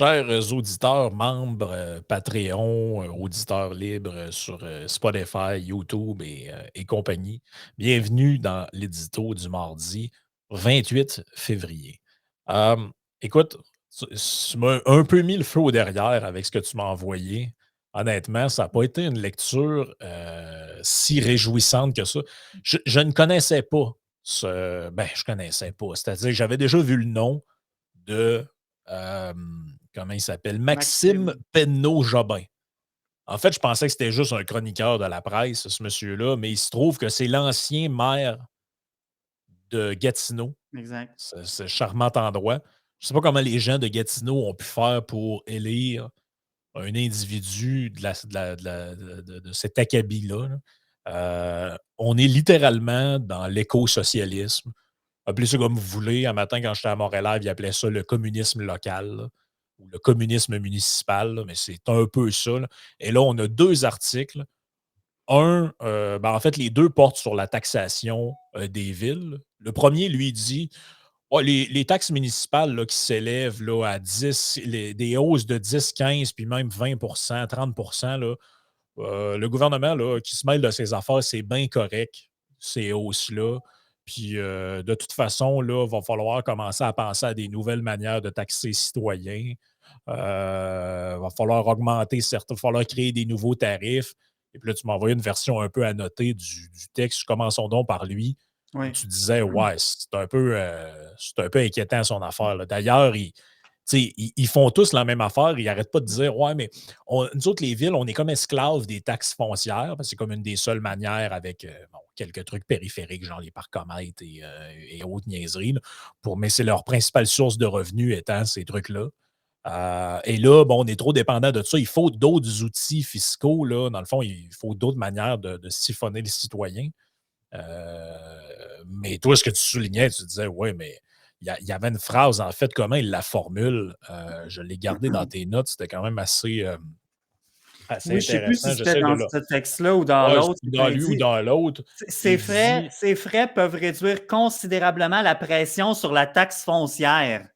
Chers auditeurs, membres, Patreon, auditeurs libres sur Spotify, YouTube et compagnie, bienvenue dans l'édito du mardi 28 février. Euh, Écoute, tu m'as un peu mis le feu au derrière avec ce que tu m'as envoyé. Honnêtement, ça n'a pas été une lecture si réjouissante que ça. Je ne connaissais pas je connaissais pas. C'est-à-dire que j'avais déjà vu le nom de euh, comment il s'appelle? Maxime Maxime. Penneau-Jobin. En fait, je pensais que c'était juste un chroniqueur de la presse, ce monsieur-là, mais il se trouve que c'est l'ancien maire de Gatineau, Exact. ce charmant endroit. Je ne sais pas comment les gens de Gatineau ont pu faire pour élire un individu de cet acabit-là. Là. On est littéralement dans l'éco-socialisme. Appelez ça comme vous voulez. Un matin, quand j'étais à Montréal, ils appelaient ça le communisme local là, ou le communisme municipal, là, mais c'est un peu ça. Là. Et là, on a deux articles. En fait, les deux portent sur la taxation des villes. Le premier, lui, dit les taxes municipales là, qui s'élèvent là, à 10, des hausses de 10, 15, puis même 20 30 là, le gouvernement là, qui se mêle de ses affaires, c'est bien correct, ces hausses-là. Puis de toute façon, là, il va falloir commencer à penser à des nouvelles manières de taxer les citoyens. Il va falloir augmenter certains, il va falloir créer des nouveaux tarifs. Et puis là, tu m'as envoyé une version un peu annotée du texte. Commençons donc par lui, où Oui. tu disais, ouais, c'est un peu inquiétant son affaire. Là. D'ailleurs, ils font tous la même affaire. Ils n'arrêtent pas de dire, ouais, mais nous autres, les villes, on est comme esclaves des taxes foncières, parce que c'est comme une des seules manières avec quelques trucs périphériques, genre les parcomètres et autres niaiseries, là, mais c'est leur principale source de revenus étant ces trucs-là. Et là, bon, on est trop dépendant de ça. Il faut d'autres outils fiscaux. Là. Dans le fond, il faut d'autres manières de siphonner les citoyens. Mais toi, ce que tu soulignais, tu disais, oui, mais il y avait une phrase, en fait, comment il la formule. Je l'ai gardée dans tes notes. C'était quand même assez Oui, je ne sais plus si intéressant. c'était J'essaie de dans là. ce texte-là ou dans Ouais, l'autre. dans Quand il lui ou dit dans l'autre. ces Il frais, dit ces frais peuvent réduire considérablement la pression sur la taxe foncière,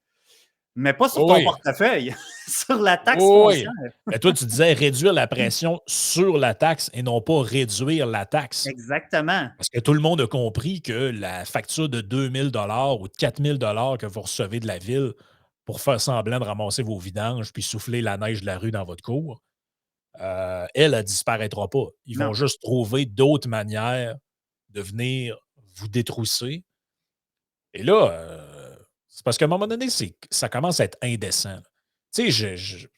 mais pas sur ton oui, portefeuille, sur la taxe oui, foncière. oui. Mais toi, tu disais réduire la pression sur la taxe et non pas réduire la taxe. Exactement. Parce que tout le monde a compris que la facture de 2 000 $ ou de 4 000 $ que vous recevez de la ville pour faire semblant de ramasser vos vidanges puis souffler la neige de la rue dans votre cour, elle ne disparaîtra pas. Ils vont Non. juste trouver d'autres manières de venir vous détrousser. Et là, c'est parce qu'à un moment donné, ça commence à être indécent. Tu sais, je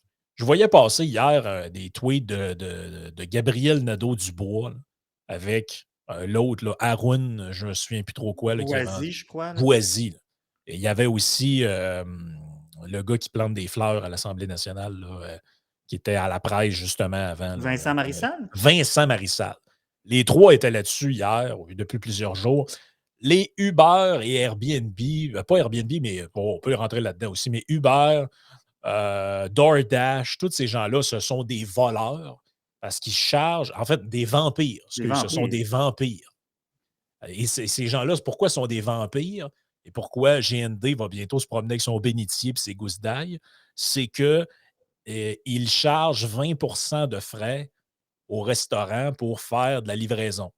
voyais passer hier des tweets de Gabriel Nadeau-Dubois là, avec l'autre, là, Haroun, je ne me souviens plus trop quoi, là, qui est rendu Boisy, je crois. Là. Boisy. Là. Et il y avait aussi le gars qui plante des fleurs à l'Assemblée nationale, là, qui était à la presse justement avant. Là, Vincent Marissal? Vincent Marissal. Les trois étaient là-dessus hier, depuis plusieurs jours. Les Uber et Airbnb, pas Airbnb, mais bon, on peut rentrer là-dedans aussi, mais Uber, DoorDash, tous ces gens-là, ce sont des voleurs parce qu'ils chargent, en fait, des vampires. Des Excuse, ce sont vampires. des vampires. Et ces gens-là, pourquoi sont des vampires et pourquoi GND va bientôt se promener avec son bénitier et ses gousses d'ail? C'est que ils chargent 20 de frais au restaurant pour faire de la livraison.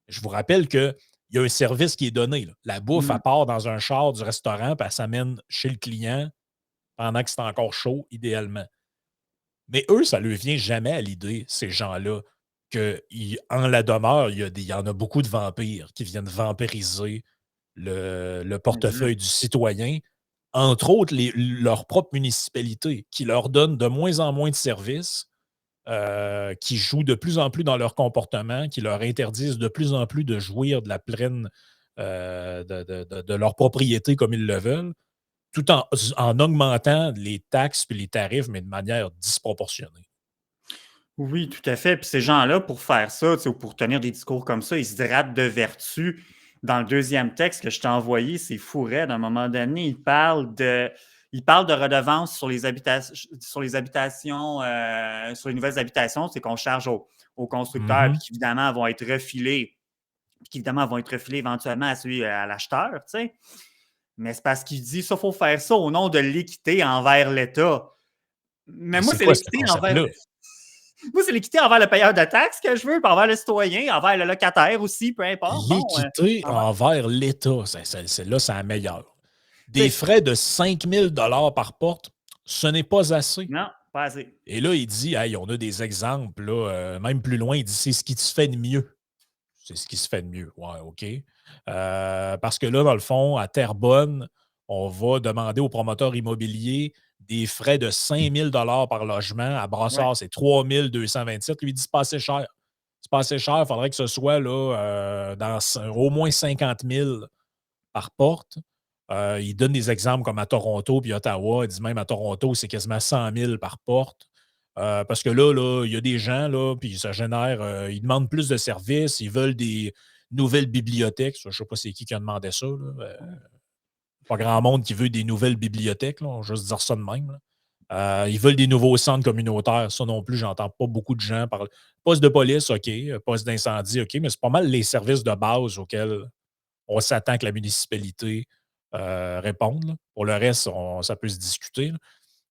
Je vous rappelle qu'il y a un service qui est donné. Là. La bouffe, Mm. elle part dans un char du restaurant, puis elle s'amène chez le client pendant que c'est encore chaud, idéalement. Mais eux, ça ne leur vient jamais à l'idée, ces gens-là, qu'en la demeure, il y en a beaucoup de vampires qui viennent vampiriser le Exact. portefeuille du citoyen, entre autres leur propre municipalité, qui leur donne de moins en moins de services, qui jouent de plus en plus dans leur comportement, qui leur interdisent de plus en plus de jouir de la pleine de leur propriété comme ils le veulent, tout en augmentant les taxes et les tarifs, mais de manière disproportionnée. Oui, tout à fait. Puis ces gens-là, pour faire ça, tu sais, ou pour tenir des discours comme ça, ils se drapent de vertu. Dans le deuxième texte que je t'ai envoyé, c'est fou raide. À un moment donné, il parle de redevances sur les habitations, sur les nouvelles habitations, c'est qu'on charge aux constructeurs, puis Mhm. qu'évidemment vont être refilés éventuellement à l'acheteur, tu sais. Mais c'est parce qu'il dit ça, il faut faire ça au nom de l'équité envers l'État. Mais Mais moi, c'est c'est quoi ce l'équité envers. concept-là? Moi, c'est l'équité envers le payeur de taxes que je veux, puis envers le citoyen, envers le locataire aussi, peu importe. Bon, L'équité envers. envers l'État, celle-là, c'est la meilleure. Des Tu sais, frais de 5 000 $ par porte, ce n'est pas assez. non, pas assez. Et là, il dit, hey, on a des exemples, là, même plus loin, il dit, c'est ce qui se fait de mieux. C'est ce qui se fait de mieux. Ouais, OK. Parce que là, dans le fond, à Terrebonne, on va demander aux promoteurs immobiliers des frais de 5 000 $ par logement. À Ouais, Brassard, c'est 3 227. Lui, il dit, c'est pas assez cher. C'est pas assez cher. Il faudrait que ce soit là, au moins 50 000 par porte. Il donne des exemples comme à Toronto puis Ottawa. Il dit même à Toronto, c'est quasiment 100 000 par porte. Parce que là, il y a des gens, là, puis ça génère. Ils demandent plus de services, ils veulent des nouvelles bibliothèques. Ça, je ne sais pas c'est qui a demandé ça. Là. Pas grand monde qui veut des nouvelles bibliothèques, là, on va juste dire ça de même. Là. Ils veulent des nouveaux centres communautaires. Ça non plus, j'entends pas beaucoup de gens parler. Poste de police, OK. Poste d'incendie, OK. Mais c'est pas mal les services de base auxquels on s'attend que la municipalité réponde. Là. Pour le reste, ça peut se discuter. Là.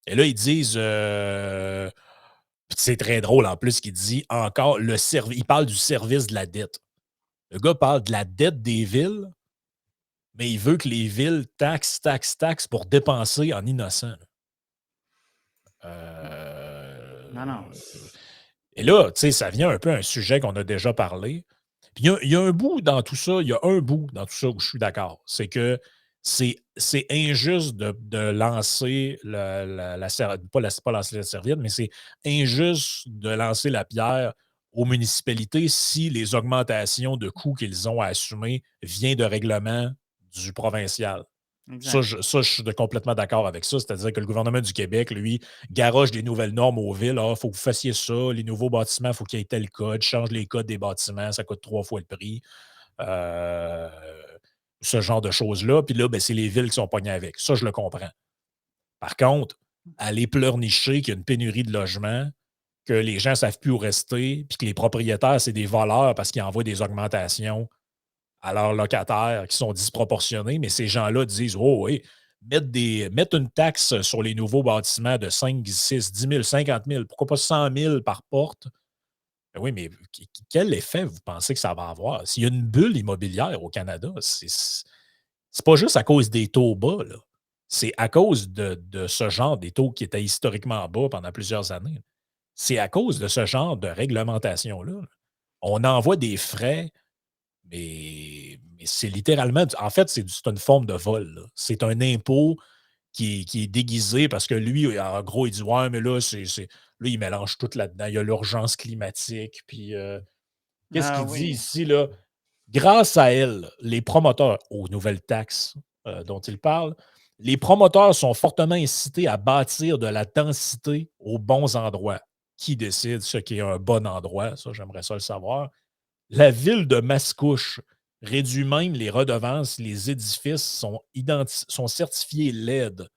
Et là, ils disent, c'est très drôle en plus qu'il dit encore, il parle du service de la dette. Le gars parle de la dette des villes, mais il veut que les villes taxent pour dépenser en innocent. non, non. Et là, tu sais, ça vient un peu un sujet qu'on a déjà parlé. Puis il y a un bout dans tout ça, il y a un bout dans tout ça où je suis d'accord. C'est que c'est injuste de lancer pas lancer la serviette, mais c'est injuste de lancer la pierre aux municipalités si les augmentations de coûts qu'ils ont à assumer viennent de règlements du provincial. Exact. Je suis complètement d'accord avec ça. C'est-à-dire que le gouvernement du Québec, lui, garoche des nouvelles normes aux villes. Il faut que vous fassiez ça. Les nouveaux bâtiments, il faut qu'il y ait tel code. Change les codes des bâtiments, ça coûte 3 fois le prix. Euh, Ce genre de choses-là. Puis là, ben, c'est les villes qui sont pognées avec. Ça, je le comprends. Par contre, aller pleurnicher qu'il y a une pénurie de logements, que les gens ne savent plus où rester, puis que les propriétaires, c'est des voleurs parce qu'ils envoient des augmentations à leurs locataires qui sont disproportionnés, mais ces gens-là disent: oh oui, mettre une taxe sur les nouveaux bâtiments de 5, 6, 10 000, 50 000, pourquoi pas 100 000 par porte? Ben oui, mais quel effet vous pensez que ça va avoir? S'il y a une bulle immobilière au Canada, c'est pas juste à cause des taux bas, là. C'est à cause de ce genre des taux qui étaient historiquement bas pendant plusieurs années. C'est à cause de ce genre de réglementation-là. Là. On envoie des frais mais c'est littéralement, en fait, c'est une forme de vol. Là. C'est un impôt qui est déguisé parce que lui, en gros, il dit: ouais, mais là, là, il mélange tout là-dedans. Il y a l'urgence climatique. Puis, qu'est-ce Ah qu'il dit oui. ici, là? Grâce à elle, les promoteurs, aux nouvelles taxes dont il parle, les promoteurs sont fortement incités à bâtir de la densité aux bons endroits. Qui décide ce qui est un bon endroit? Ça, j'aimerais ça le savoir. La ville de Mascouche réduit même les redevances. Les édifices sont certifiés LED,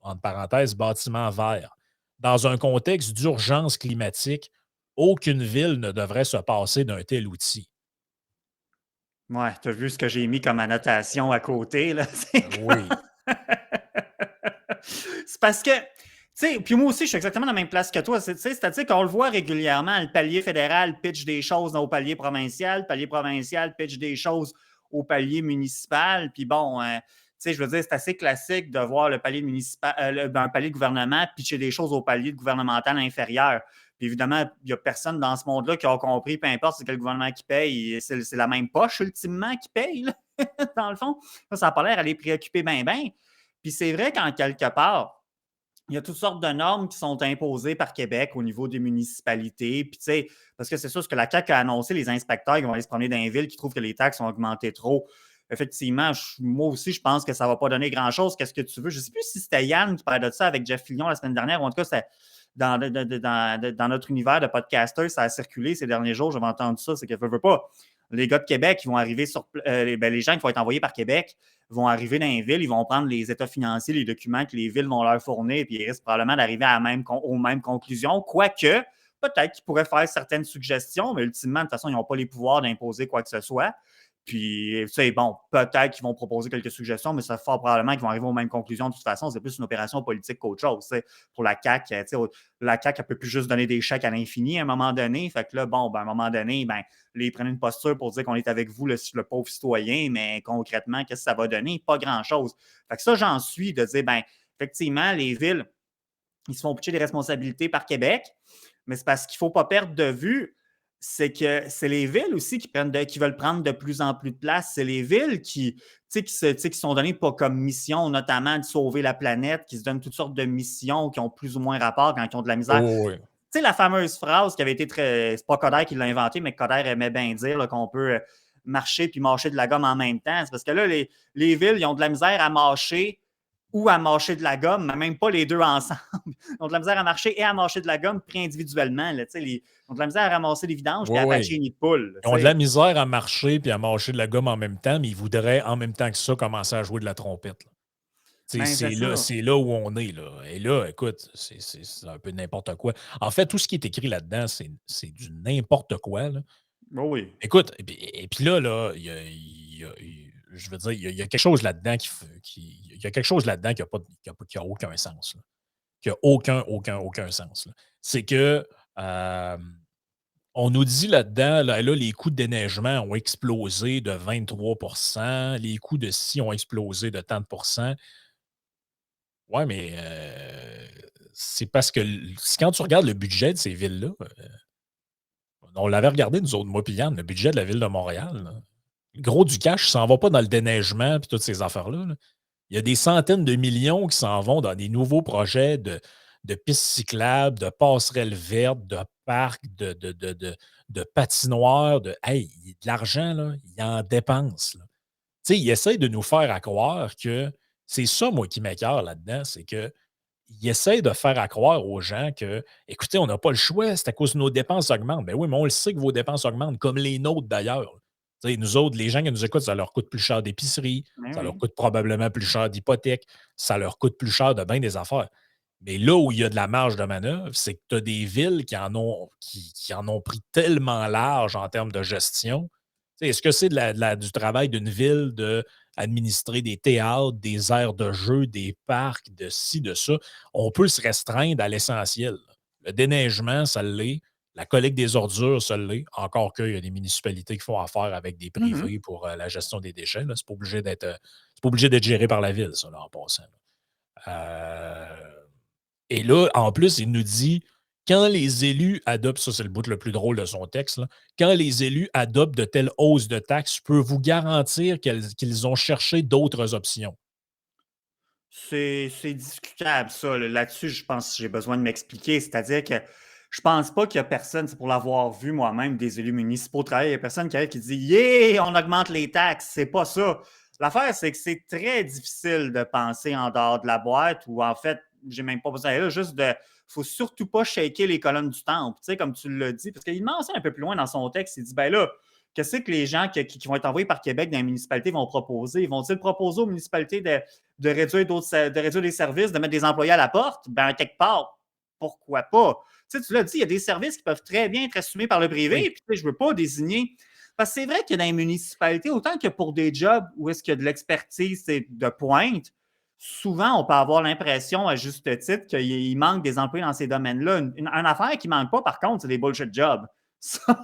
entre parenthèses, bâtiment vert. Dans un contexte d'urgence climatique, aucune ville ne devrait se passer d'un tel outil. Ouais, tu as vu ce que j'ai mis comme annotation à côté, là? Oui. C'est parce que, tu sais, puis moi aussi, je suis exactement dans la même place que toi. C'est-à-dire qu'on le voit régulièrement, le palier fédéral pitch des choses au palier provincial, le palier provincial pitch des choses au palier municipal. Puis bon, tu sais, je veux dire, c'est assez classique de voir le palier municipal, un palier de gouvernement pitcher des choses au palier gouvernemental inférieur. Puis évidemment, il n'y a personne dans ce monde-là qui a compris, peu importe c'est quel gouvernement qui paye, c'est la même poche ultimement qui paye, là, dans le fond. Ça n'a pas l'air à les préoccuper bien, bien. Puis c'est vrai qu'en quelque part, il y a toutes sortes de normes qui sont imposées par Québec au niveau des municipalités. Puis, tu sais, parce que c'est sûr ce que la CAQ a annoncé, les inspecteurs qui vont aller se promener dans les villes qui trouvent que les taxes ont augmenté trop. Effectivement, moi aussi, je pense que ça ne va pas donner grand-chose. Qu'est-ce que tu veux? Je ne sais plus si c'était Yann qui parlait de ça avec Jeff Fillion la semaine dernière, ou en tout cas, c'était dans notre univers de podcasters, ça a circulé ces derniers jours. J'avais entendu ça, c'est que veut pas. Les gars de Québec, ils vont arriver les gens qui vont être envoyés par Québec vont arriver dans les villes, ils vont prendre les états financiers, les documents que les villes vont leur fournir, puis ils risquent probablement d'arriver aux mêmes conclusions. Quoique, peut-être qu'ils pourraient faire certaines suggestions, mais ultimement, de toute façon, ils n'ont pas les pouvoirs d'imposer quoi que ce soit. Puis, tu sais, bon, peut-être qu'ils vont proposer quelques suggestions, mais c'est fort probablement qu'ils vont arriver aux mêmes conclusions. De toute façon, c'est plus une opération politique qu'autre chose. Tu sais. Pour la CAQ, la CAQ, elle peut plus juste donner des chèques à l'infini à un moment donné. Fait que là, bon, ben, à un moment donné, ben, ils prennent une posture pour dire qu'on est avec vous, le pauvre citoyen, mais concrètement, qu'est-ce que ça va donner? Pas grand-chose. Fait que ça, j'en suis de dire, ben, effectivement, les villes, ils se font pitcher des responsabilités par Québec, mais c'est parce qu'il ne faut pas perdre de vue, c'est que c'est les villes aussi qui veulent prendre de plus en plus de place. C'est les villes qui sont données pas comme mission, notamment de sauver la planète, qui se donnent toutes sortes de missions qui ont plus ou moins rapport quand ils ont de la misère. Oh, oui. Tu sais, la fameuse phrase qui avait été très. C'est pas Coder qui l'a inventée, mais Coder aimait bien dire là, qu'on peut marcher puis mâcher de la gomme en même temps. C'est parce que là, les villes, ils ont de la misère à mâcher ou à mâcher de la gomme, mais même pas les deux ensemble. Ils ont de la misère à marcher et à mâcher de la gomme pris individuellement. Là, ils ont de la misère à ramasser les vidanges et Oui, à oui. patcher une nid de poule. Ils ont de la misère à marcher puis à mâcher de la gomme en même temps, mais ils voudraient en même temps que ça commencer à jouer de la trompette. Là. Ben, c'est ça. C'est là où on est. Là. Et là, écoute, c'est un peu n'importe quoi. En fait, tout ce qui est écrit là-dedans, c'est du n'importe quoi. Là. Oh oui. Écoute, et puis là, je veux dire, il y a quelque chose là-dedans il y a quelque chose là-dedans qui a aucun sens. Là. Qui a aucun sens. Là. C'est que on nous dit là-dedans, là, les coûts de déneigement ont explosé de 23 les coûts de scie ont explosé de tant de pourcents. Ouais, mais c'est parce que quand tu regardes le budget de ces villes-là, on l'avait regardé, nous autres, moi puis Yann, le budget de la ville de Montréal. Là. Le gros du cash, ça s'en va pas dans le déneigement et toutes ces affaires-là. Là. Il y a des centaines de millions qui s'en vont dans des nouveaux projets de pistes cyclables, de passerelles vertes, de parcs, de patinoires. Hey, de l'argent, là, il en dépense. Là. Tu sais, il essaie de nous faire à croire que c'est ça, moi, qui m'écoeure là-dedans, c'est que il essaie de faire à croire aux gens que, écoutez, on n'a pas le choix, c'est à cause que nos dépenses augmentent. Ben oui, mais on le sait que vos dépenses augmentent, comme les nôtres d'ailleurs. Tu sais, nous autres, les gens qui nous écoutent, ça leur coûte plus cher d'épicerie, Ben ça leur oui. coûte probablement plus cher d'hypothèque, ça leur coûte plus cher de bien des affaires. Mais là où il y a de la marge de manœuvre, c'est que tu as des villes qui en ont pris tellement large en termes de gestion. Tu sais, est-ce que c'est du travail d'une ville d'administrer des théâtres, des aires de jeu, des parcs, de ci, de ça? On peut se restreindre à l'essentiel. Le déneigement, ça l'est. La collecte des ordures, ça l'est. Encore qu'il y a des municipalités qui font affaire avec des Mhm. privés pour la gestion des déchets. C'est pas obligé c'est pas obligé d'être géré par la ville, ça, là, en passant. Et là, en plus, il nous dit quand les élus adoptent, ça c'est le bout le plus drôle de son texte, là, quand les élus adoptent de telles hausses de taxes, je peux vous garantir qu'ils ont cherché d'autres options. C'est discutable, ça. Là-dessus, je pense que j'ai besoin de m'expliquer. C'est-à-dire que je pense pas qu'il y a personne, c'est pour l'avoir vu moi-même, des élus municipaux travailler, il n'y a personne qui arrive qui dit yeah, on augmente les taxes. C'est pas ça. L'affaire, c'est que c'est très difficile de penser en dehors de la boîte ou en fait, j'ai même pas besoin d'aller là, juste de. Faut surtout pas shaker les colonnes du temple, tu sais, comme tu l'as dit, parce qu'il mentionne un peu plus loin dans son texte, il dit ben là, qu'est-ce que les gens qui vont être envoyés par Québec dans les municipalités vont proposer? Ils vont-ils proposer aux municipalités de réduire les services, de mettre des employés à la porte? Ben, quelque part, pourquoi pas? Tu l'as dit, il y a des services qui peuvent très bien être assumés par le privé, Oui. puis je ne veux pas désigner. Parce que c'est vrai que dans les municipalités, autant que pour des jobs où est-ce qu'il y a de l'expertise de pointe, souvent, on peut avoir l'impression, à juste titre, qu'il manque des employés dans ces domaines-là. Une affaire qui ne manque pas, par contre, c'est des bullshit jobs. Ça,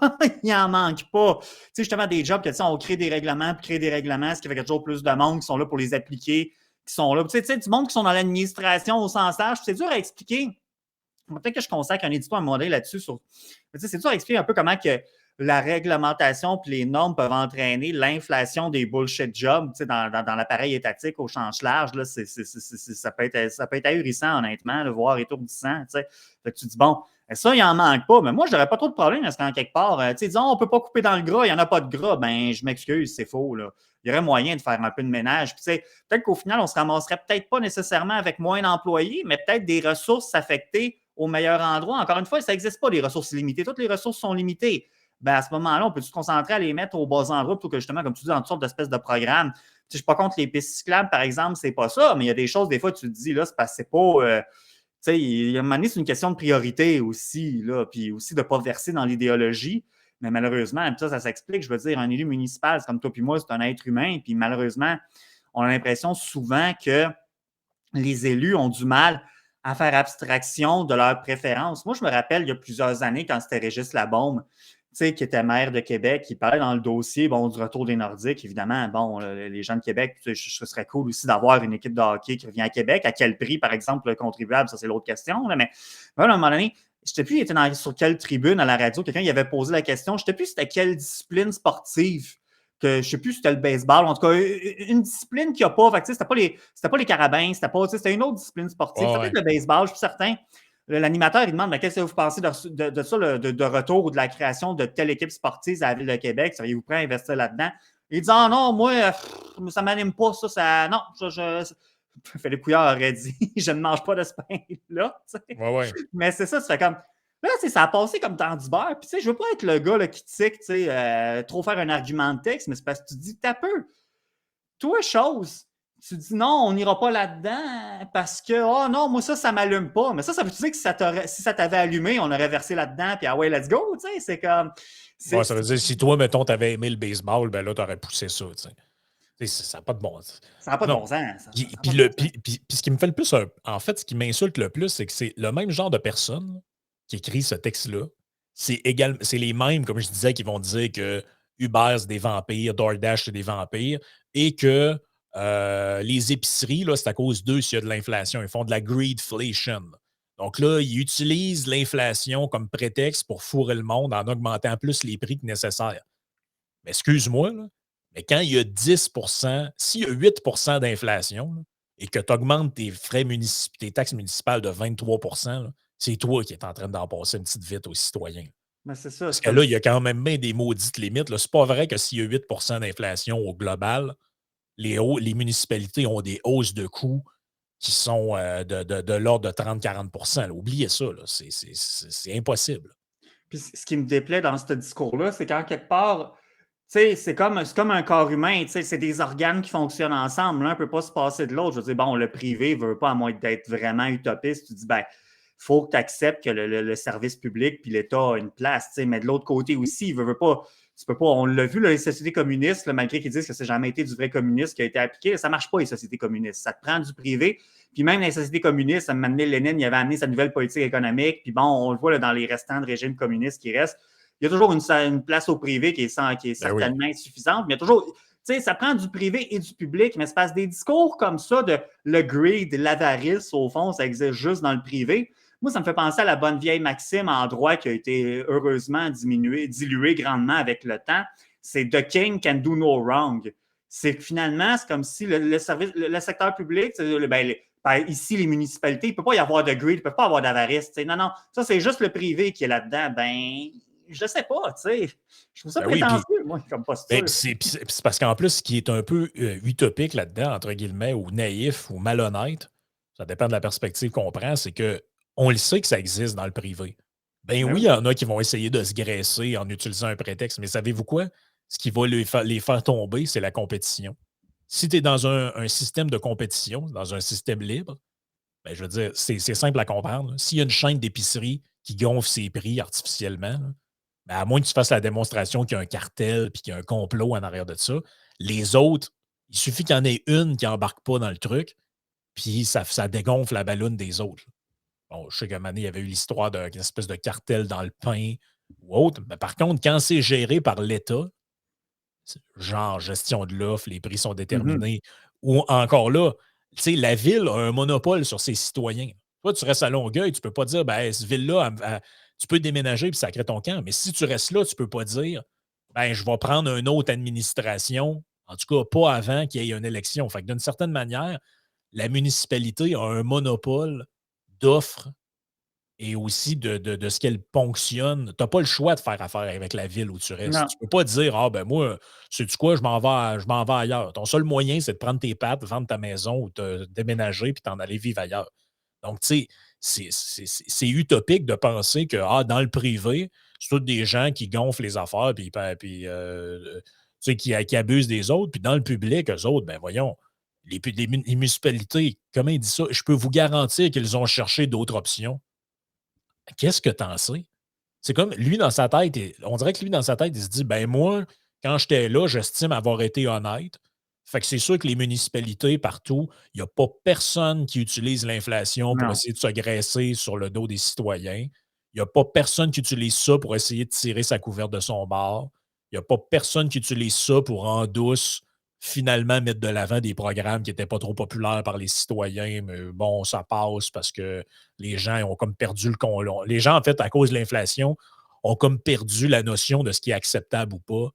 il n'en manque pas. Tu sais, justement, des jobs que, tu sais, on crée des règlements, puis créer des règlements, ce qui fait qu'il y a toujours plus de monde qui sont là pour les appliquer, qui sont là. Tu sais, du monde qui sont dans l'administration au sens large, c'est dur à expliquer. Peut-être que je consacre un édito à un modèle là-dessus. C'est dur à expliquer un peu comment que la réglementation et les normes peuvent entraîner l'inflation des bullshit jobs dans l'appareil étatique au sens large. Là, ça peut être ahurissant, honnêtement, voire étourdissant. Fait que tu dis, bon, ça, il n'en manque pas. Mais moi, je n'aurais pas trop de problème parce qu'en quelque part, disons, on ne peut pas couper dans le gras, il n'y en a pas de gras. Ben, je m'excuse, c'est faux. Là. Il y aurait moyen de faire un peu de ménage. Puis, peut-être qu'au final, on ne se ramasserait peut-être pas nécessairement avec moins d'employés, mais peut-être des ressources affectées au meilleur endroit. Encore une fois, ça n'existe pas, les ressources illimitées. Toutes les ressources sont limitées. Ben, à ce moment-là, on peut se concentrer à les mettre aux bas endroits plutôt que justement, comme tu dis, dans toutes sortes d'espèces de programmes. Je ne suis pas contre les pistes cyclables, par exemple, c'est pas ça, mais il y a des choses, des fois, tu te dis, là, c'est parce que c'est pas. Il y a un moment donné, c'est une question de priorité aussi, là, puis aussi de ne pas verser dans l'idéologie. Mais malheureusement, puis ça s'explique. Je veux dire, un élu municipal, c'est comme toi puis moi, c'est un être humain. Puis malheureusement, on a l'impression souvent que les élus ont du mal à faire abstraction de leurs préférences. Moi, je me rappelle il y a plusieurs années, quand c'était Régis Labaume, qui était maire de Québec, qui parlait dans le dossier du retour des Nordiques. Évidemment, les gens de Québec, ce serait cool aussi d'avoir une équipe de hockey qui revient à Québec. À quel prix, par exemple, le contribuable, ça, c'est l'autre question. Là, mais à un moment donné, je ne sais plus, il était sur quelle tribune à la radio, quelqu'un il avait posé la question, je ne sais plus c'était quelle discipline sportive que je ne sais plus si c'était le baseball, en tout cas, une discipline qu'il n'y a pas. C'était pas les carabins, c'était une autre discipline sportive. C'était peut-être le baseball, je suis certain. L'animateur, il demande qu'est-ce que vous pensez de ça, de retour ou de la création de telle équipe sportive à la Ville de Québec? Seriez-vous prêt à investir là-dedans? Il dit ah non, moi, ça ne m'anime pas, non, Philippe Couillard aurait dit je ne mange pas de ce pain-là. Ouais. Mais c'est ça, ça fait comme. Là, ça a passé comme dans du beurre. Puis, je veux pas être le gars là, qui tique, trop faire un argument de texte, mais c'est parce que tu dis, t'as peu. Toi, chose, tu dis non, on n'ira pas là-dedans parce que, oh non, moi, ça m'allume pas. Mais ça veut dire que si ça t'avait allumé, on aurait versé là-dedans, puis ah ouais, let's go, tu sais, c'est comme. Ouais, ça veut dire, si toi, mettons, t'avais aimé le baseball, ben là, t'aurais poussé ça, tu sais. Ça n'a pas de bon sens. Ça n'a pas de Non. bon sens. Puis ce qui me fait le plus, en fait, ce qui m'insulte le plus, c'est que c'est le même genre de personne qui écrit ce texte-là. C'est les mêmes, comme je disais, qui vont dire que Uber, c'est des vampires, DoorDash, c'est des vampires, et que les épiceries, là, c'est à cause d'eux s'il y a de l'inflation. Ils font de la greedflation. Donc là, ils utilisent l'inflation comme prétexte pour fourrer le monde en augmentant plus les prix que nécessaire. Mais excuse-moi, là, mais quand il y a 10 s'il y a 8 d'inflation là, et que tu augmentes tes taxes municipales de 23 là, c'est toi qui es en train d'en passer une petite vite aux citoyens. Mais c'est ça. Parce que là, il y a quand même bien des maudites limites. C'est pas vrai que s'il y a 8 d'inflation au global, les municipalités ont des hausses de coûts qui sont de l'ordre de 30-40 là. Oubliez ça. C'est impossible. Puis ce qui me déplaît dans ce discours-là, c'est qu'en quelque part, c'est comme un corps humain, c'est des organes qui fonctionnent ensemble. L'un ne peut pas se passer de l'autre. Je veux dire, bon, le privé ne veut pas, à moins d'être vraiment utopiste, tu dis, ben, il faut que tu acceptes que le service public puis l'État a une place. Mais de l'autre côté aussi, il veut pas. Tu peux pas, on l'a vu, là, les sociétés communistes, là, malgré qu'ils disent que ça n'a jamais été du vrai communisme qui a été appliqué, ça ne marche pas, les sociétés communistes. Ça te prend du privé. Puis même les sociétés communistes, ça m'a amené Lénine, il avait amené sa nouvelle politique économique. Puis bon, on le voit là, dans les restants de régime communiste qui restent. Il y a toujours une place au privé qui est certainement insuffisante, mais il y a toujours. Tu sais, ça prend du privé et du public, mais c'est parce que des discours comme ça de le greed, l'avarice, au fond, ça existe juste dans le privé. Moi, ça me fait penser à la bonne vieille maxime en droit qui a été heureusement diluée grandement avec le temps. C'est The King can do no wrong. C'est que finalement, c'est comme si le secteur public, ici, les municipalités, il ne peut pas y avoir de greed, il ne peut pas avoir d'avarice. Non, ça, c'est juste le privé qui est là-dedans. Je ne sais pas, tu sais. Je trouve ça prétentieux, moi, comme posture. C'est parce qu'en plus, ce qui est un peu utopique là-dedans, entre guillemets, ou naïf, ou malhonnête, ça dépend de la perspective qu'on prend, c'est qu'on le sait que ça existe dans le privé. Ben oui, il y en a qui vont essayer de se graisser en utilisant un prétexte, mais savez-vous quoi? Ce qui va les faire tomber, c'est la compétition. Si tu es dans un système de compétition, dans un système libre, ben, je veux dire, c'est simple à comprendre. S'il y a une chaîne d'épicerie qui gonfle ses prix artificiellement, ben, à moins que tu fasses la démonstration qu'il y a un cartel et qu'il y a un complot en arrière de ça, les autres, il suffit qu'il y en ait une qui n'embarque pas dans le truc, puis ça dégonfle la balloune des autres. Bon, je sais qu'à un moment donné, il y avait eu l'histoire d'une espèce de cartel dans le pain ou autre. Mais par contre, quand c'est géré par l'État, genre gestion de l'offre, les prix sont déterminés, ou encore là, tu sais, la ville a un monopole sur ses citoyens. Toi, tu restes à Longueuil, tu ne peux pas dire, ben, cette ville-là, tu peux déménager et sacrer ton camp. Mais si tu restes là, tu ne peux pas dire, ben, je vais prendre une autre administration, en tout cas pas avant qu'il y ait une élection. Fait que d'une certaine manière, la municipalité a un monopole d'offres et aussi de ce qu'elle ponctionne. Tu n'as pas le choix de faire affaire avec la ville où tu restes. Non. Tu ne peux pas dire ah ben moi, sais-tu quoi, je m'en vais ailleurs. Ton seul moyen, c'est de prendre tes pattes, vendre ta maison ou te déménager puis t'en aller vivre ailleurs. Donc, tu sais, c'est utopique de penser que dans le privé, c'est tous des gens qui gonflent les affaires puis tu sais, qui abusent des autres. Puis dans le public, eux autres, ben voyons, les municipalités, comment ils disent ça? Je peux vous garantir qu'ils ont cherché d'autres options. Qu'est-ce que tu en sais? C'est comme lui dans sa tête, on dirait que lui dans sa tête, il se dit ben moi, quand j'étais là, j'estime avoir été honnête. Fait que c'est sûr que les municipalités partout, il n'y a pas personne qui utilise l'inflation pour Non. essayer de se graisser sur le dos des citoyens. Il n'y a pas personne qui utilise ça pour essayer de tirer sa couverte de son bord. Il n'y a pas personne qui utilise ça pour en douce finalement mettre de l'avant des programmes qui n'étaient pas trop populaires par les citoyens. Mais bon, ça passe parce que les gens ont comme perdu le con. Les gens, en fait, à cause de l'inflation, ont comme perdu la notion de ce qui est acceptable ou pas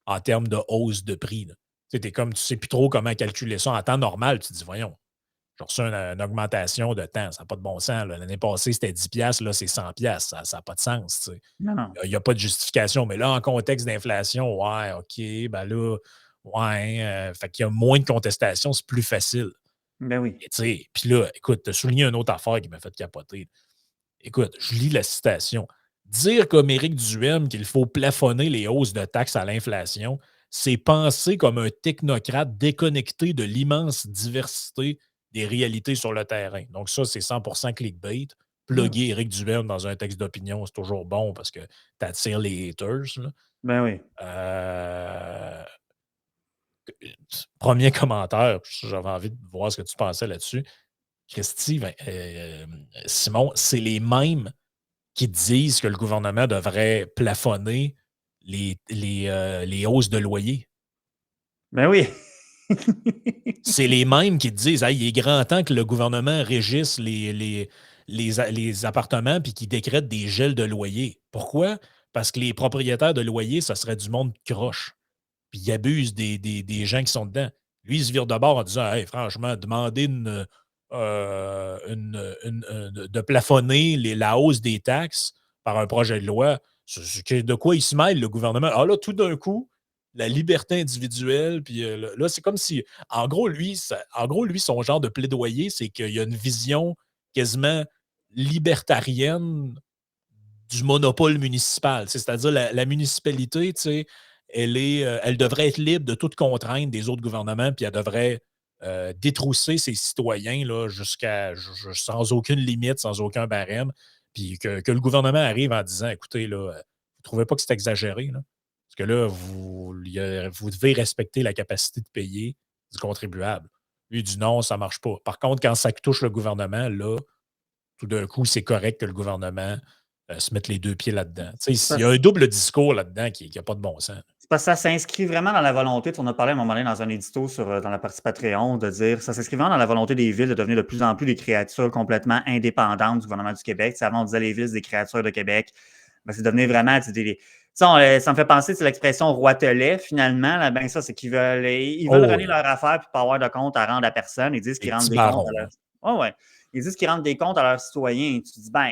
en termes de hausse de prix. Là. Tu sais, tu sais plus trop comment calculer ça. En temps normal, tu te dis, voyons, j'ai reçu une augmentation de temps, ça n'a pas de bon sens. Là. L'année passée, c'était 10 piastres, là, c'est 100 piastres. Ça n'a pas de sens. Tu sais. Non, non. Il n'y a pas de justification. Mais là, en contexte d'inflation, ouais, OK, ben là, ouais, fait qu'il y a moins de contestation, c'est plus facile. Ben oui. Et tu sais, puis là, écoute, tu as souligné une autre affaire qui m'a fait capoter. Écoute, je lis la citation. Dire comme Éric Duhem qu'il faut plafonner les hausses de taxes à l'inflation, c'est penser comme un technocrate déconnecté de l'immense diversité des réalités sur le terrain. Donc ça, c'est 100% clickbait. Ben Plugger Éric Duhem dans un texte d'opinion, c'est toujours bon parce que tu attires les haters. Là. ben oui. Euh, Premier commentaire, j'avais envie de voir ce que tu pensais là-dessus. Christy, Simon, c'est les mêmes qui disent que le gouvernement devrait plafonner les hausses de loyer. Ben oui. C'est les mêmes qui disent hey, il est grand temps que le gouvernement régisse les appartements puis qu'il décrète des gels de loyer. Pourquoi? Parce que les propriétaires de loyer, ça serait du monde croche. Puis ils abusent des gens qui sont dedans. Lui, il se vire de bord en disant hey, franchement, demander de plafonner la hausse des taxes par un projet de loi, de quoi il se mêle, le gouvernement? Ah là, tout d'un coup, la liberté individuelle, puis là, c'est comme si, en gros, lui, son genre de plaidoyer, c'est qu'il y a une vision quasiment libertarienne du monopole municipal. C'est-à-dire la municipalité, tu sais, elle devrait être libre de toute contrainte des autres gouvernements, puis elle devrait détrousser ses citoyens là, sans aucune limite, sans aucun barème, puis que le gouvernement arrive en disant, écoutez, là, vous ne trouvez pas que c'est exagéré, là? Parce que là, vous devez respecter la capacité de payer du contribuable. Lui, il dit non, ça ne marche pas. Par contre, quand ça touche le gouvernement, là, tout d'un coup, c'est correct que le gouvernement se mette les deux pieds là-dedans. Il y a un double discours là-dedans qui n'a pas de bon sens. C'est parce que ça s'inscrit vraiment dans la volonté, on a parlé à un moment donné dans un édito dans la partie Patreon, de dire ça s'inscrit vraiment dans la volonté des villes de devenir de plus en plus des créatures complètement indépendantes du gouvernement du Québec. Avant, on disait les villes, c'est des créatures de Québec. Ben, c'est devenu vraiment ça me fait penser, c'est l'expression roitelet, finalement. Là, ben ça, c'est qu'ils veulent Oh runner oui, leur affaire puis pas avoir de compte à rendre à personne. Ils disent les qu'ils rendent petits des comptes à barons. leurs. Hein. Oh, ouais. Ils disent qu'ils rendent des comptes à leurs citoyens. Tu dis, ben,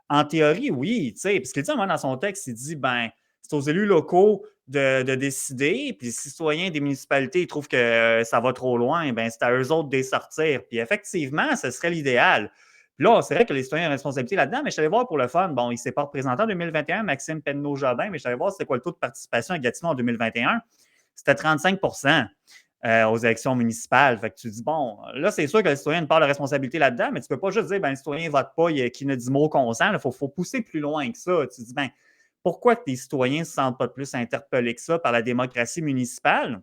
en théorie, oui, tu sais, parce qu'il dit moi, dans son texte, il dit, ben, c'est aux élus locaux de décider, puis les citoyens des municipalités ils trouvent que ça va trop loin, ben c'est à eux autres de les sortir. Puis effectivement, ce serait l'idéal. Puis là, c'est vrai que les citoyens ont une responsabilité là-dedans, mais je suis allé voir pour le fun. Bon, il ne s'est pas représenté en 2021, Maxime Penneau-Jobin, mais je suis allé voir c'était quoi le taux de participation à Gatineau en 2021. C'était 35 aux élections municipales. Fait que tu dis, bon, là, c'est sûr que le citoyen a une part de responsabilité là-dedans, mais tu ne peux pas juste dire, ben, le citoyen ne vote pas, qui ne dit mot consent. Il faut pousser plus loin que ça. Tu dis, ben, pourquoi que les citoyens ne se sentent pas plus interpellés que ça par la démocratie municipale?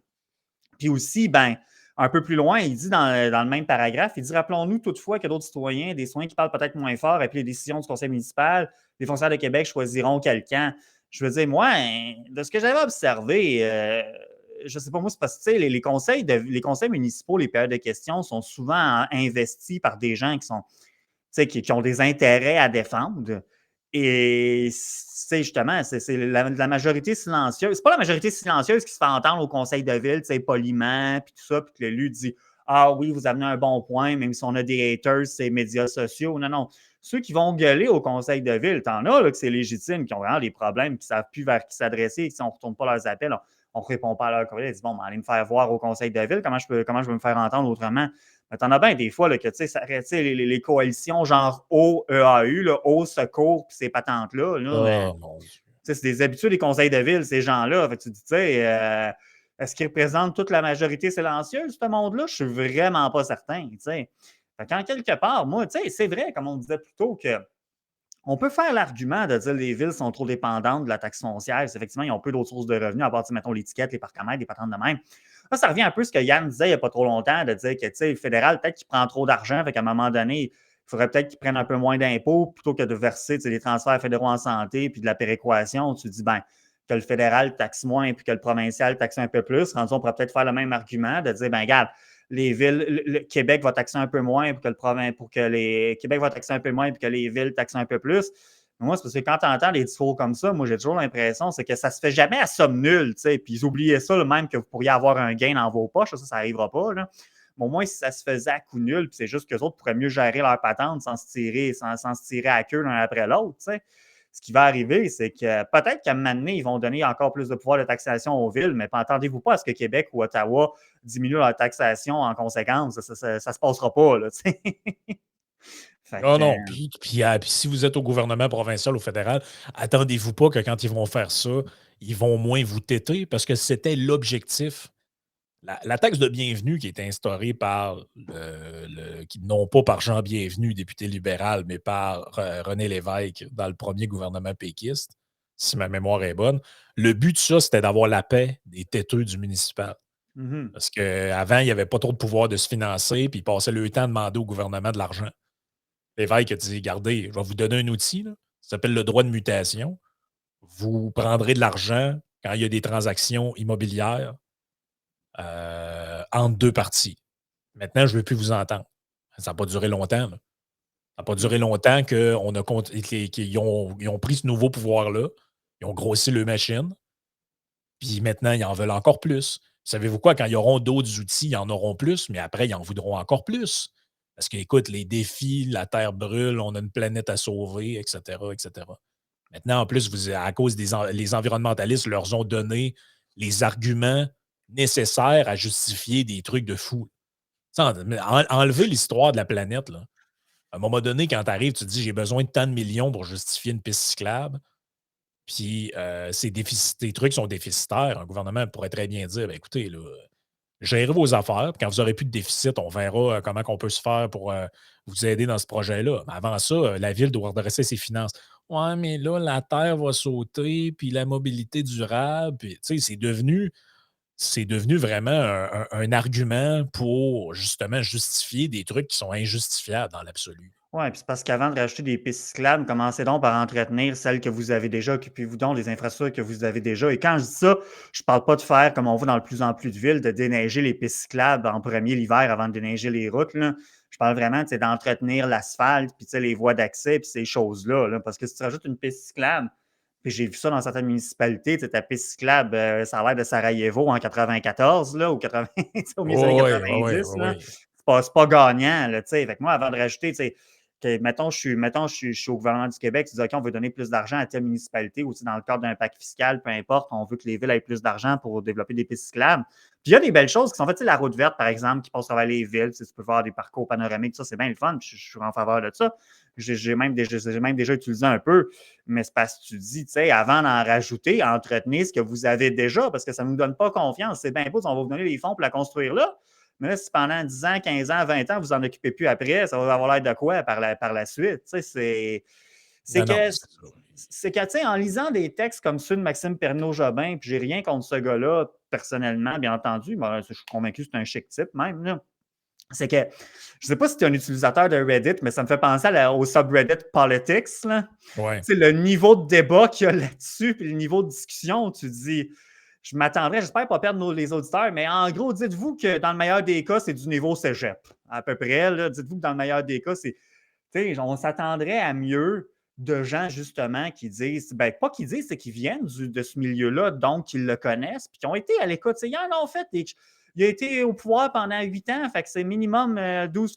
Puis aussi, ben, un peu plus loin, il dit dans le même paragraphe, il dit rappelons-nous toutefois que d'autres citoyens, des citoyens qui parlent peut-être moins fort, et puis les décisions du conseil municipal, les fonctionnaires de Québec choisiront quelqu'un. Je veux dire, moi, de ce que j'avais observé, je ne sais pas moi, c'est parce que les conseils municipaux, les périodes de questions sont souvent investis par des gens qui ont des intérêts à défendre. Et c'est justement, c'est la majorité silencieuse. C'est pas la majorité silencieuse qui se fait entendre au conseil de ville, poliment, puis tout ça, puis que l'élu dit ah oui, vous amenez un bon point, même si on a des haters, c'est médias sociaux. Non, non. Ceux qui vont gueuler au conseil de ville, t'en as là, que c'est légitime, qui ont vraiment des problèmes, qui ne savent plus vers qui s'adresser, si on ne retourne pas leurs appels, on ne répond pas à leur courriel, ils disent bon, allez me faire voir au conseil de ville, comment je peux me faire entendre autrement? Mais t'en as bien des fois là, que les coalitions genre OEAU, là, Au Secours, puis ces patentes-là, Oh mon Dieu. c'est des habitués des conseils de ville, ces gens-là. Fait que tu dis, est-ce qu'ils représentent toute la majorité silencieuse, ce monde-là? Je suis vraiment pas certain. Fait qu'en quelque part, moi, c'est vrai, comme on disait plus tôt, que On peut faire l'argument de dire que les villes sont trop dépendantes de la taxe foncière. Effectivement, ils ont peu d'autres sources de revenus, à part, mettons, l'étiquette, les parcomètres, des patentes de même. Là, ça revient un peu à ce que Yann disait il n'y a pas trop longtemps, de dire que le fédéral, peut-être qu'il prend trop d'argent, fait qu'à un moment donné, il faudrait peut-être qu'ils prennent un peu moins d'impôts plutôt que de verser des transferts fédéraux en santé puis de la péréquation. Tu dis, ben, que le fédéral taxe moins puis que le provincial taxe un peu plus. Rendu, on pourrait peut-être faire le même argument de dire, ben, regarde, les villes, le Québec va taxer un peu moins pour que les Québec va taxer un peu moins pour que les villes taxent un peu plus. Mais moi, c'est parce que quand tu entends des discours comme ça, moi, j'ai toujours l'impression c'est que ça se fait jamais à somme nulle, tu sais. Puis ils oubliaient ça, là, même que vous pourriez avoir un gain dans vos poches, ça n'arrivera pas, là. Mais au moins, si ça se faisait à coup nul, puis c'est juste qu'eux autres pourraient mieux gérer leur patente sans se tirer à queue l'un après l'autre, tu sais. Ce qui va arriver, c'est que peut-être qu'à un moment donné, ils vont donner encore plus de pouvoir de taxation aux villes, mais attendez-vous pas à ce que Québec ou Ottawa diminuent leur taxation en conséquence. Ça se passera pas, là, tu sais. Fait Non, que, non. Puis si vous êtes au gouvernement provincial ou fédéral, attendez-vous pas que quand ils vont faire ça, ils vont moins vous têter parce que c'était l'objectif. La taxe de bienvenue qui est instaurée par, non pas par Jean Bienvenu, député libéral, mais par René Lévesque dans le premier gouvernement péquiste, si ma mémoire est bonne, le but de ça, c'était d'avoir la paix des têteux du municipal. mhm. Parce qu'avant, il n'y avait pas trop de pouvoir de se financer, puis ils passaient le temps à demander au gouvernement de l'argent. L'évêque a dit, regardez, je vais vous donner un outil, là, ça s'appelle le droit de mutation. Vous prendrez de l'argent quand il y a des transactions immobilières entre deux parties. Maintenant, je ne veux plus vous entendre. Ça n'a pas duré longtemps. Là. Ça n'a pas duré longtemps qu'ils ont pris ce nouveau pouvoir-là. Ils ont grossi le machine. Puis maintenant, ils en veulent encore plus. Savez-vous quoi? Quand ils auront d'autres outils, ils en auront plus, mais après, ils en voudront encore plus. Parce que, écoute, les défis, la Terre brûle, on a une planète à sauver, etc., etc. Maintenant, en plus, à cause les environnementalistes leur ont donné les arguments nécessaires à justifier des trucs de fou. Enlever l'histoire de la planète, là. À un moment donné, quand tu arrives, tu te dis j'ai besoin de tant de millions pour justifier une piste cyclable. Puis ces trucs sont déficitaires. Un gouvernement pourrait très bien dire ben, écoutez, là, gérez vos affaires. Puis quand vous n'aurez plus de déficit, on verra comment on peut se faire pour vous aider dans ce projet-là. Mais avant ça, la ville doit redresser ses finances. Ouais, mais là, la terre va sauter, puis la mobilité durable. Puis, tu sais, c'est devenu vraiment un argument pour justement justifier des trucs qui sont injustifiables dans l'absolu. Oui, puis c'est parce qu'avant de rajouter des pistes cyclables, commencez donc par entretenir celles que vous avez déjà, occupez-vous donc des infrastructures que vous avez déjà. Et quand je dis ça, je ne parle pas de faire comme on voit dans de plus en plus de villes, de déneiger les pistes cyclables en premier l'hiver avant de déneiger les routes, là. Je parle vraiment d'entretenir l'asphalte, puis les voies d'accès, puis ces choses-là, là. Parce que si tu rajoutes une piste cyclable, puis j'ai vu ça dans certaines municipalités, ta piste cyclable, ça a l'air de Sarajevo en 94, là, ou 80, au milieu des années Oui, oui, oui, 90, là. oui. C'est pas gagnant, là, tu sais. Fait que moi, avant de rajouter, tu sais, que, mettons, je suis au gouvernement du Québec, tu dis, OK, on veut donner plus d'argent à telle municipalité ou dans le cadre d'un pacte fiscal, peu importe, on veut que les villes aient plus d'argent pour développer des pistes cyclables. Puis il y a des belles choses qui sont faites, la route verte, par exemple, qui passe à travers les villes, tu peux faire des parcours panoramiques, ça, c'est bien le fun, je suis en faveur de ça. J'ai même déjà utilisé un peu, mais c'est parce que tu dis, tu sais, avant d'en rajouter, entretenez ce que vous avez déjà, parce que ça ne nous donne pas confiance. C'est bien beau, on va vous donner les fonds pour la construire là. Mais là, si pendant 10 ans, 15 ans, 20 ans, vous n'en occupez plus après, ça va avoir l'air de quoi par la suite? Tu sais, c'est Non, non, que, c'est ça. c'est que, tu sais, en lisant des textes comme ceux de Maxime Pernaut-Jobin, puis j'ai rien contre ce gars-là, personnellement, bien entendu, mais je suis convaincu que c'est un chic type même, là. C'est que, je ne sais pas si tu es un utilisateur de Reddit, mais ça me fait penser au subreddit Politics, là. Ouais. Tu sais, le niveau de débat qu'il y a là-dessus, puis le niveau de discussion, tu te dis, je m'attendrais, j'espère pas perdre les auditeurs, mais en gros, dites-vous que dans le meilleur des cas, c'est du niveau cégep, à peu près. Là. Dites-vous que dans le meilleur des cas, on s'attendrait à mieux de gens, justement, qui disent, ben, pas qui disent, c'est qu'ils viennent de ce milieu-là, donc qu'ils le connaissent, puis qui ont été à l'écoute. Il y en a fait il a été au pouvoir pendant 8 ans, fait que c'est minimum 12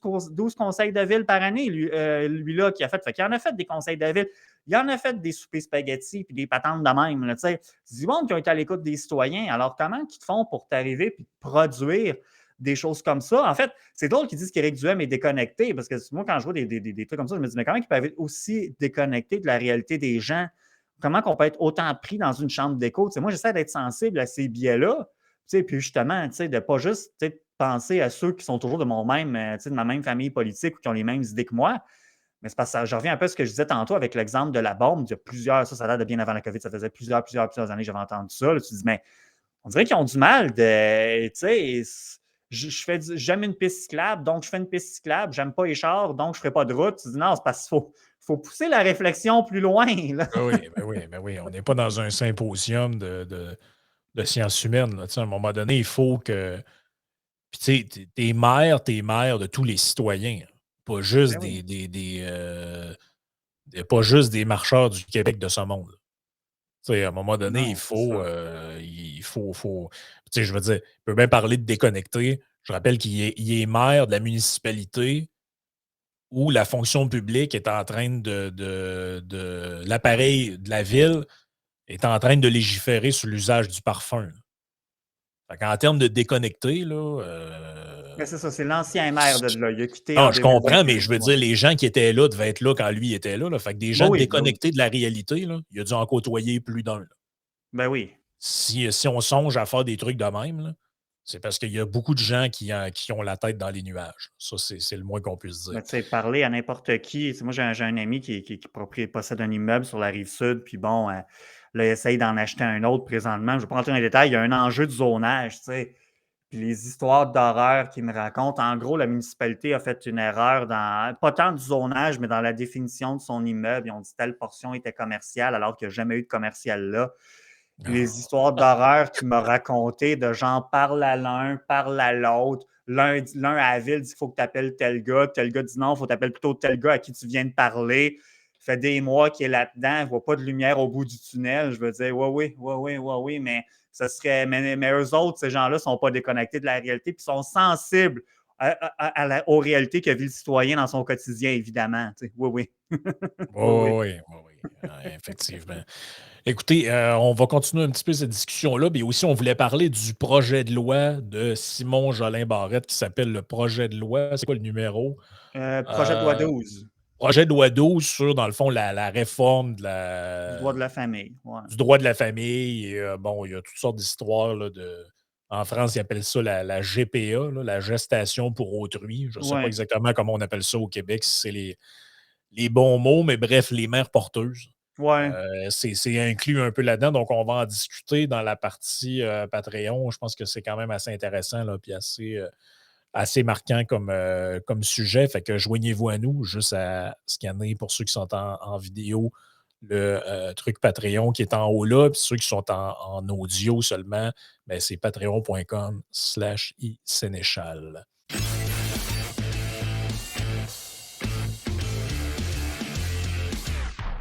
conseils de ville par année, lui-là, qui a fait. Fait qu'il en a fait des conseils de ville. Il en a fait des soupers spaghettis puis des patentes de même. Là, c'est du monde qui ont été à l'écoute des citoyens. Alors, comment ils te font pour t'arriver et produire des choses comme ça? En fait, c'est drôle qu'ils disent qu'Éric Duhem est déconnecté parce que moi, quand je vois des trucs comme ça, je me dis, mais comment ils peuvent être aussi déconnectés de la réalité des gens? Comment qu'on peut être autant pris dans une chambre d'écho? Moi, j'essaie d'être sensible à ces biais-là. Puis justement, de ne pas juste penser à ceux qui sont toujours de ma même famille politique ou qui ont les mêmes idées que moi, Mais c'est parce que je reviens un peu à ce que je disais tantôt avec l'exemple de la bombe. Il y a plusieurs, ça date de bien avant la COVID, ça faisait plusieurs années que j'avais entendu ça. Là, tu te dis, mais on dirait qu'ils ont du mal de. Tu sais, j'aime une piste cyclable, donc je fais une piste cyclable. J'aime pas les chars, donc je ferai pas de route. Tu dis, non, c'est parce qu'il faut pousser la réflexion plus loin. Là. Ben oui, ben oui, ben oui. On n'est pas dans un symposium de sciences humaines. Là. Tu sais, à un moment donné, il faut que. Puis, tu sais, t'es maire de tous les citoyens. Pas juste Ben oui. pas juste des marcheurs du Québec de ce monde. Tu sais, à un moment donné, Non, c'est ça. tu sais, je veux dire, il peut bien parler de déconnecter. Je rappelle qu'il est maire de la municipalité où la fonction publique est en train l'appareil de la ville est en train de légiférer sur l'usage du parfum. Là. Fait qu'en termes de déconnecter, là, Mais c'est ça, c'est l'ancien maire de là. Il a quitté non, en je comprends, mais 2021. je veux Ouais. dire, les gens qui étaient là devaient être là quand lui était là. Là. Fait que des Ben gens oui, ben oui. déconnectés de la réalité, là, il a dû en côtoyer plus d'un. Là. Ben oui. Si on songe à faire des trucs de même, là, c'est parce qu'il y a beaucoup de gens qui ont la tête dans les nuages. Ça, c'est le moins qu'on puisse dire. Mais tu sais, parler à n'importe qui. Tu sais, moi, j'ai un ami qui possède un immeuble sur la rive sud, puis bon, là, il essaye d'en acheter un autre présentement. Je ne vais pas rentrer dans les détails, il y a un enjeu de zonage, tu sais. Puis les histoires d'horreur qu'il me raconte, en gros, la municipalité a fait une erreur dans, pas tant du zonage, mais dans la définition de son immeuble. Ils ont dit telle portion était commerciale alors qu'il n'y a jamais eu de commercial là. Puis les Ah. histoires d'horreur qu'il m'a racontées, de gens parle à l'un, parle à l'autre. L'un à la ville dit qu'il faut que tu appelles tel gars dit non, il faut que tu appelles plutôt tel gars à qui tu viens de parler. Ça fait des mois qu'il est là-dedans, il ne voit pas de lumière au bout du tunnel. Je veux dire, oui, mais ça serait. Mais eux autres, ces gens-là, ne sont pas déconnectés de la réalité, puis sont sensibles aux réalités que vit le citoyen dans son quotidien, évidemment. Oui, oui. Oui, oui. Oui, oui, oui, effectivement. Écoutez, on va continuer un petit peu cette discussion-là, mais aussi on voulait parler du projet de loi de Simon Jolin Barrette qui s'appelle le projet de loi. C'est quoi le numéro? Projet de loi Euh, 12 projet de loi 12 sur, dans le fond, la réforme du droit de la famille. Ouais. du droit de la famille. Et, bon, il y a toutes sortes d'histoires. Là, en France, ils appellent ça la GPA, là, la gestation pour autrui. Je ne sais pas Ouais. exactement comment on appelle ça au Québec, si c'est les bons mots, mais bref, les mères porteuses. Ouais. C'est inclus un peu là-dedans, donc on va en discuter dans la partie Patreon. Je pense que c'est quand même assez intéressant, là, puis assez marquant comme sujet. Fait que joignez-vous à nous, juste à scanner pour ceux qui sont en vidéo le truc Patreon qui est en haut là, puis ceux qui sont en audio seulement, ben, c'est patreon.com/isénéchal.